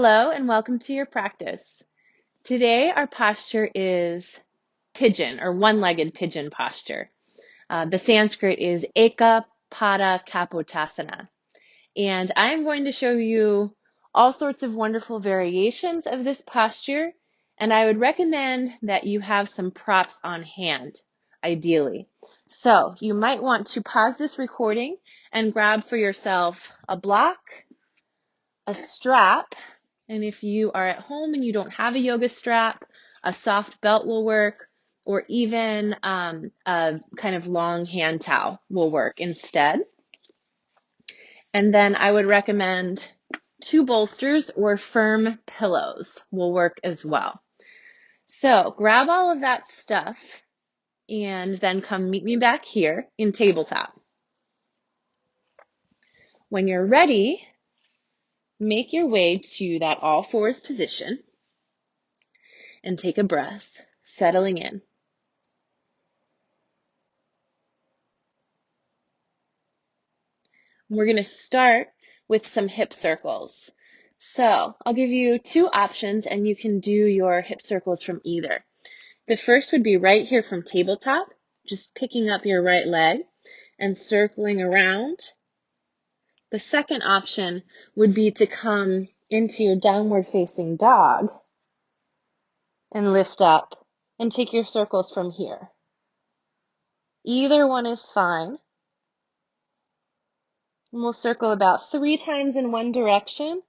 Hello and welcome to your practice. Today our posture is pigeon or one-legged pigeon posture. The Sanskrit is Eka Pada Kapotasana. And I'm going to show you all sorts of wonderful variations of this posture, and I would recommend that you have some props on hand, ideally. So you might want to pause this recording and grab for yourself a block, a strap, and if you are at home and you don't have a yoga strap, a soft belt will work, or even a kind of long hand towel will work instead. And then I would recommend 2 bolsters or firm pillows will work as well. So grab all of that stuff and then come meet me back here in tabletop. When you're ready, make your way to that all fours position and take a breath, settling in. We're going to start with some hip circles. So I'll give you 2 options and you can do your hip circles from either. The first would be right here from tabletop, just picking up your right leg and circling around. The second option would be to come into your downward facing dog and lift up and take your circles from here. Either one is fine. And we'll circle about 3 times in one direction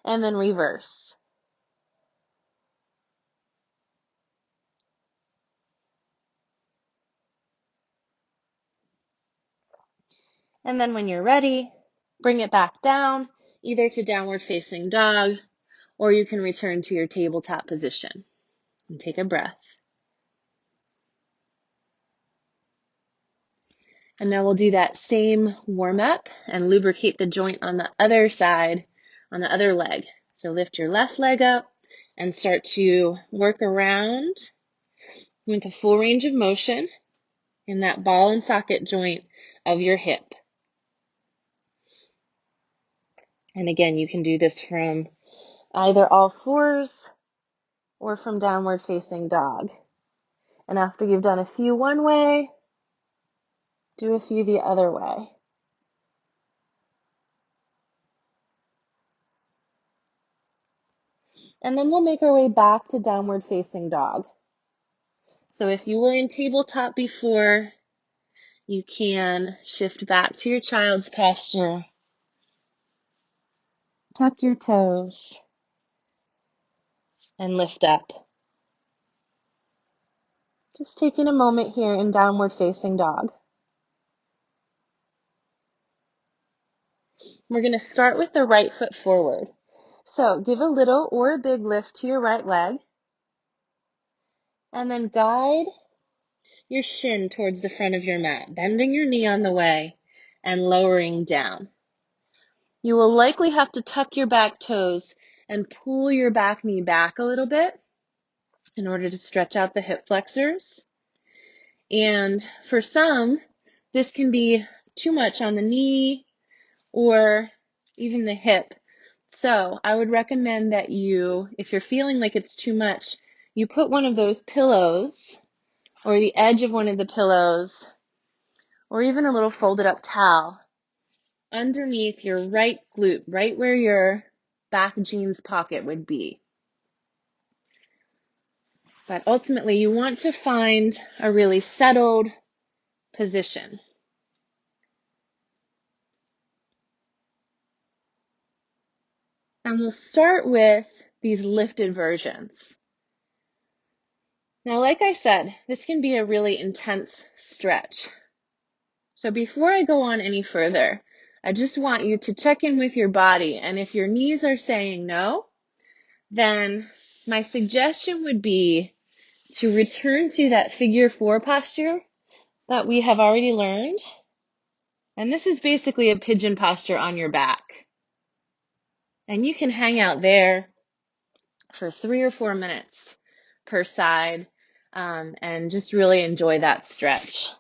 and then reverse. And then when you're ready, bring it back down, either to downward facing dog, or you can return to your tabletop position. And take a breath. And now we'll do that same warm up and lubricate the joint on the other side, on the other leg. So lift your left leg up and start to work around with a full range of motion in that ball and socket joint of your hip. And again, you can do this from either all fours or from downward facing dog. And after you've done a few one way, do a few the other way. And then we'll make our way back to downward facing dog. So if you were in tabletop before, you can shift back to your child's posture. Tuck your toes and lift up. Just taking a moment here in downward facing dog. We're going to start with the right foot forward. So give a little or a big lift to your right leg. And then guide your shin towards the front of your mat, bending your knee on the way and lowering down. You will likely have to tuck your back toes and pull your back knee back a little bit in order to stretch out the hip flexors. And for some, this can be too much on the knee or even the hip. So I would recommend that you, if you're feeling like it's too much, you put one of those pillows or the edge of one of the pillows or even a little folded up towel underneath your right glute, right where your back jeans pocket would be. But ultimately, you want to find a really settled position. And we'll start with these lifted versions. Now, like I said, this can be a really intense stretch. So before I go on any further, I just want you to check in with your body. And if your knees are saying no, then my suggestion would be to return to that figure 4 posture that we have already learned. And this is basically a pigeon posture on your back. And you can hang out there for 3 or 4 minutes per side and just really enjoy that stretch.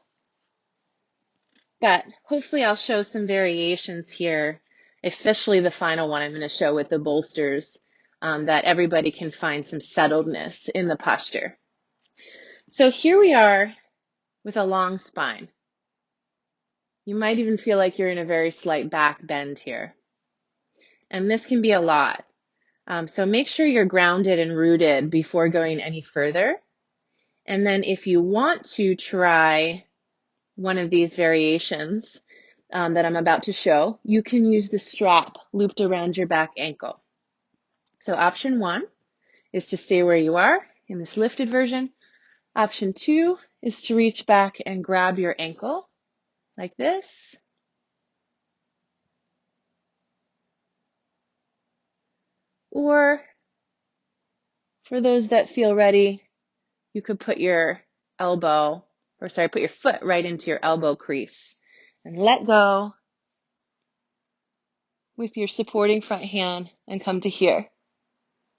But hopefully I'll show some variations here, especially the final one I'm going to show with the bolsters that everybody can find some settledness in the posture. So here we are with a long spine. You might even feel like you're in a very slight back bend here. And this can be a lot. So make sure you're grounded and rooted before going any further. And then if you want to try one of these variations that I'm about to show, you can use the strap looped around your back ankle. So option 1 is to stay where you are in this lifted version. Option 2 is to reach back and grab your ankle like this. Or for those that feel ready, you could put your put your foot right into your elbow crease and let go with your supporting front hand and come to here.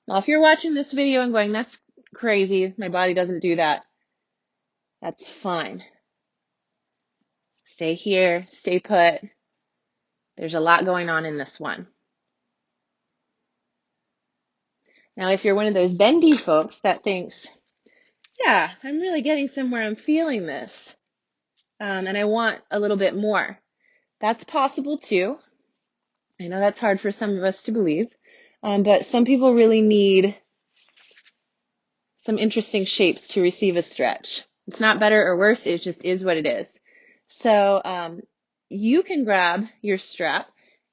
Now, if you're watching this video and going, that's crazy, my body doesn't do that, that's fine. Stay here, stay put. There's a lot going on in this one. Now, if you're one of those bendy folks that thinks, yeah, I'm really getting somewhere, I'm feeling this, and I want a little bit more, that's possible too. I know that's hard for some of us to believe, but some people really need some interesting shapes to receive a stretch. It's not better or worse, it just is what it is. So you can grab your strap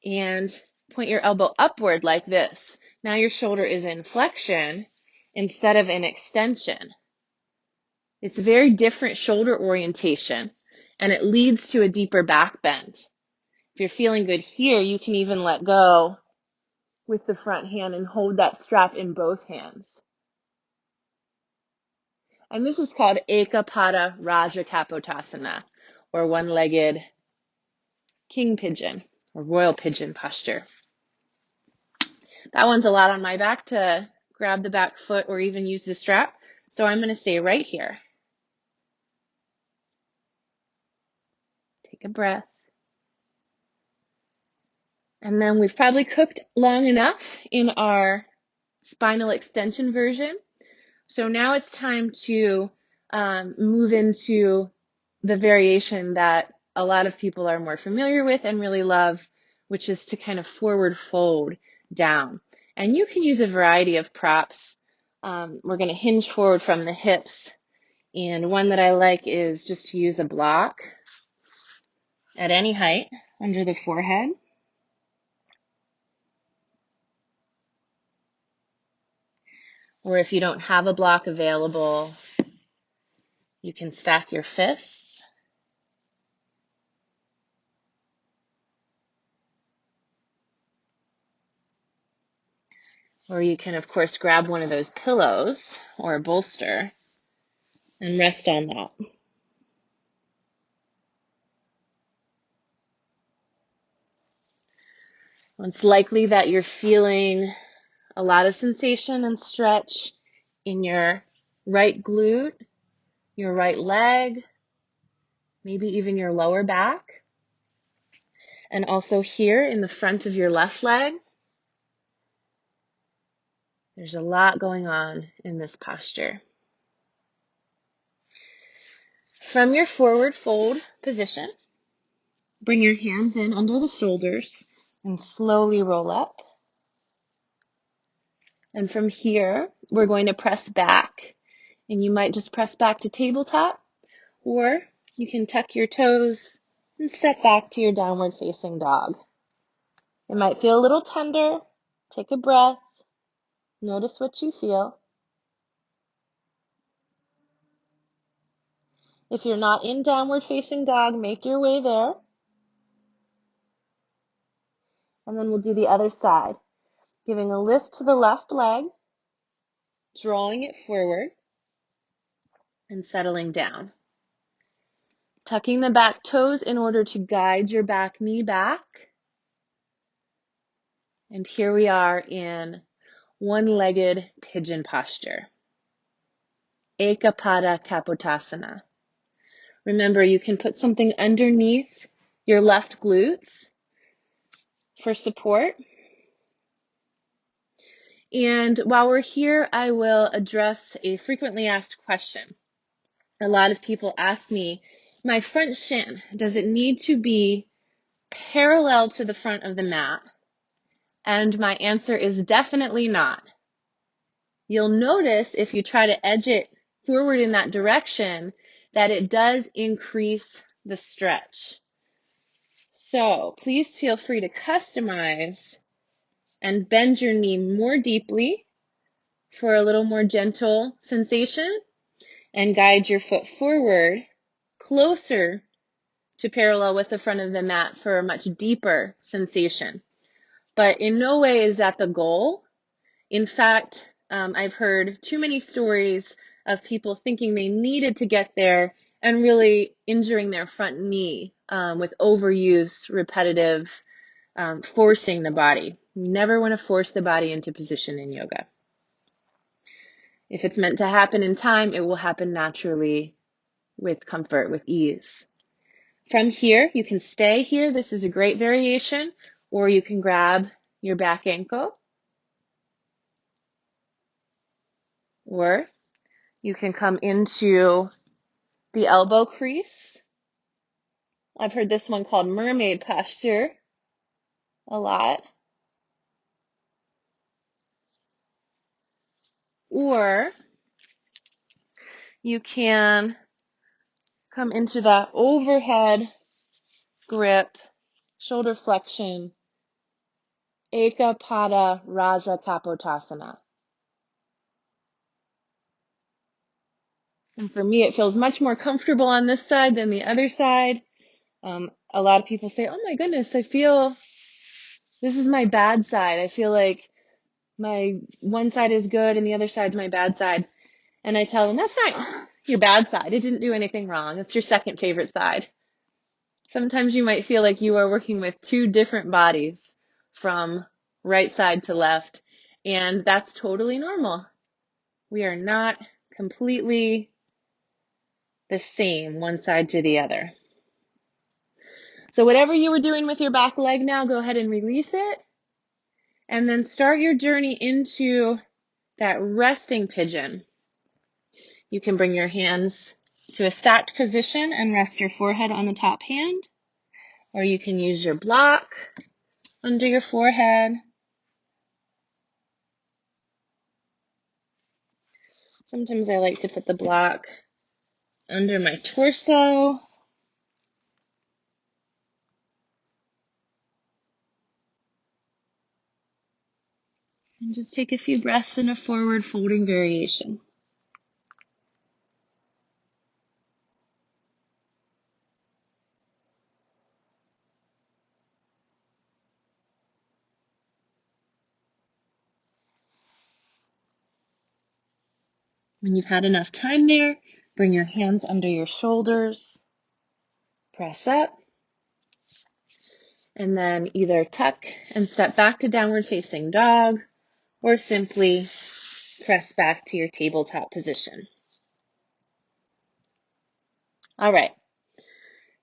and point your elbow upward like this. Now your shoulder is in flexion instead of in extension. It's a very different shoulder orientation, and it leads to a deeper back bend. If you're feeling good here, you can even let go with the front hand and hold that strap in both hands. And this is called Ekapada Raja Kapotasana, or one-legged king pigeon, or royal pigeon posture. That one's a lot on my back to grab the back foot or even use the strap, so I'm going to stay right here. Take a breath. And then we've probably cooked long enough in our spinal extension version. So now it's time to move into the variation that a lot of people are more familiar with and really love, which is to kind of forward fold down. And you can use a variety of props. We're going to hinge forward from the hips. And one that I like is just to use a block at any height under the forehead. Or if you don't have a block available, you can stack your fists. Or you can, of course, grab one of those pillows or a bolster and rest on that. Well, it's likely that you're feeling a lot of sensation and stretch in your right glute, your right leg, maybe even your lower back, and also here in the front of your left leg. There's a lot going on in this posture. From your forward fold position, bring your hands in under the shoulders and slowly roll up. And from here, we're going to press back. And you might just press back to tabletop, or you can tuck your toes and step back to your downward facing dog. It might feel a little tender. Take a breath. Notice what you feel. If you're not in downward facing dog, make your way there. And then we'll do the other side. Giving a lift to the left leg, drawing it forward, and settling down. Tucking the back toes in order to guide your back knee back. And here we are in one-legged pigeon posture. Ekapada Kapotasana. Remember, you can put something underneath your left glutes for support. And while we're here, I will address a frequently asked question. A lot of people ask me, my front shin, does it need to be parallel to the front of the mat? And my answer is definitely not. You'll notice if you try to edge it forward in that direction that it does increase the stretch. So please feel free to customize and bend your knee more deeply for a little more gentle sensation and guide your foot forward closer to parallel with the front of the mat for a much deeper sensation. But in no way is that the goal. In fact, I've heard too many stories of people thinking they needed to get there and really injuring their front knee with overuse, repetitive forcing the body. You never want to force the body into position in yoga. If it's meant to happen in time, it will happen naturally with comfort, with ease. From here, you can stay here. This is a great variation, or you can grab your back ankle, or you can come into the elbow crease. I've heard this one called mermaid posture a lot. Or you can come into the overhead grip, shoulder flexion, Eka Pada Raja Kapotasana. And for me, it feels much more comfortable on this side than the other side. A lot of people say, oh my goodness, I feel this is my bad side. I feel like my one side is good and the other side's my bad side. And I tell them, that's not your bad side. It didn't do anything wrong. It's your second favorite side. Sometimes you might feel like you are working with two different bodies from right side to left, and that's totally normal. We are not completely the same one side to the other. So whatever you were doing with your back leg now, go ahead and release it, and then start your journey into that resting pigeon. You can bring your hands to a stacked position and rest your forehead on the top hand, or you can use your block under your forehead. Sometimes I like to put the block under my torso. And just take a few breaths in a forward folding variation. When you've had enough time there, bring your hands under your shoulders, press up, and then either tuck and step back to downward facing dog, or simply press back to your tabletop position. All right,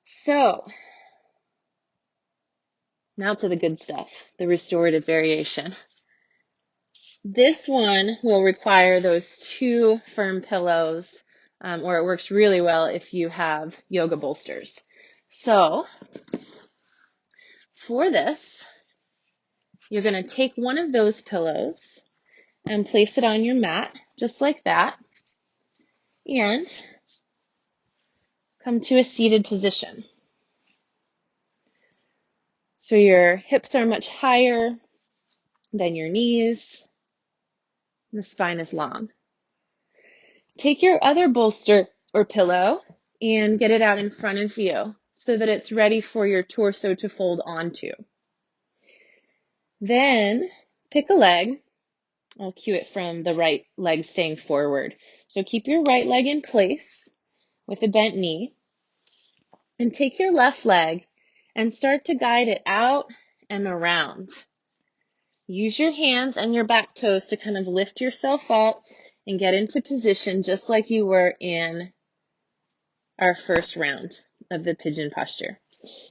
so now to the good stuff, the restorative variation. This one will require those two firm pillows, or it works really well if you have yoga bolsters. So for this, you're going to take one of those pillows and place it on your mat, just like that, and come to a seated position. So your hips are much higher than your knees, and the spine is long. Take your other bolster or pillow and get it out in front of you so that it's ready for your torso to fold onto. Then pick a leg. I'll cue it from the right leg staying forward. So keep your right leg in place with a bent knee, and take your left leg and start to guide it out and around. Use your hands and your back toes to kind of lift yourself up and get into position just like you were in our first round of the pigeon posture.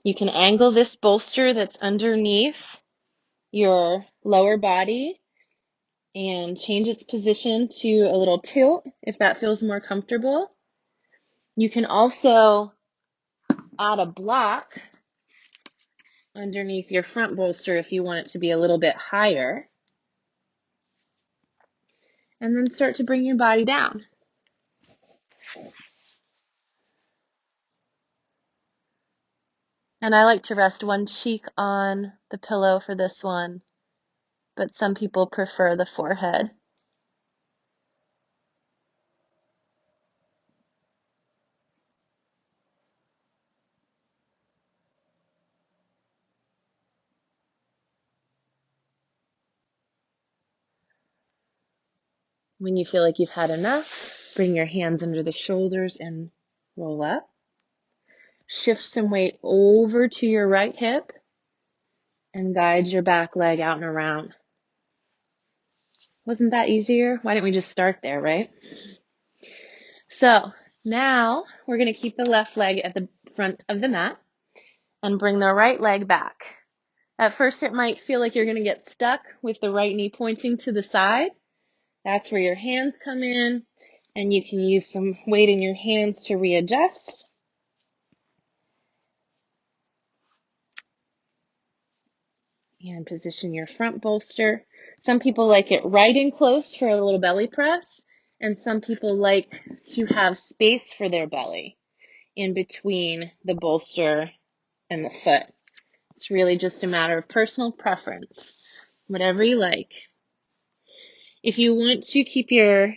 You can angle this bolster that's underneath your lower body and change its position to a little tilt if that feels more comfortable. You can also add a block underneath your front bolster if you want it to be a little bit higher. And then start to bring your body down. And I like to rest one cheek on the pillow for this one, but some people prefer the forehead. When you feel like you've had enough, bring your hands under the shoulders and roll up. Shift some weight over to your right hip and guide your back leg out and around. Wasn't that easier? Why didn't we just start there, right? So now we're going to keep the left leg at the front of the mat and bring the right leg back. At first it might feel like you're going to get stuck with the right knee pointing to the side. That's where your hands come in, and you can use some weight in your hands to readjust. And position your front bolster. Some people like it right in close for a little belly press, and some people like to have space for their belly in between the bolster and the foot. It's really just a matter of personal preference, whatever you like. If you want to keep your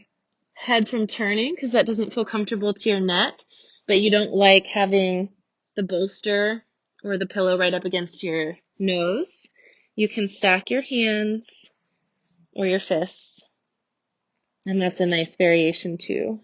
head from turning, because that doesn't feel comfortable to your neck, but you don't like having the bolster or the pillow right up against your nose, you can stack your hands or your fists, and that's a nice variation too.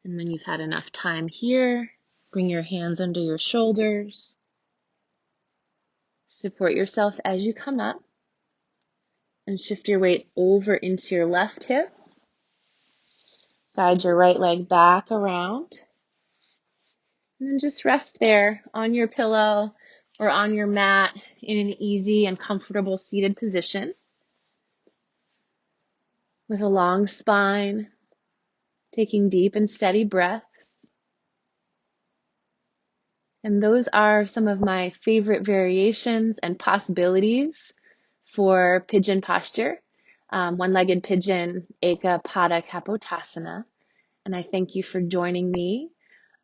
And when you've had enough time here, bring your hands under your shoulders. Support yourself as you come up and shift your weight over into your left hip. Guide your right leg back around. And then just rest there on your pillow or on your mat in an easy and comfortable seated position with a long spine, taking deep and steady breaths. And those are some of my favorite variations and possibilities for pigeon posture. One-legged pigeon, Eka Pada Kapotasana. And I thank you for joining me.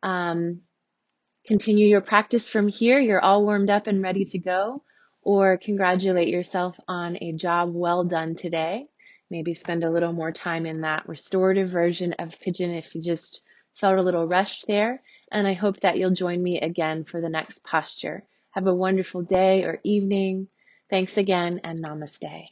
Continue your practice from here. You're all warmed up and ready to go, or congratulate yourself on a job well done today. Maybe spend a little more time in that restorative version of pigeon if you just felt a little rushed there. And I hope that you'll join me again for the next posture. Have a wonderful day or evening. Thanks again, and namaste.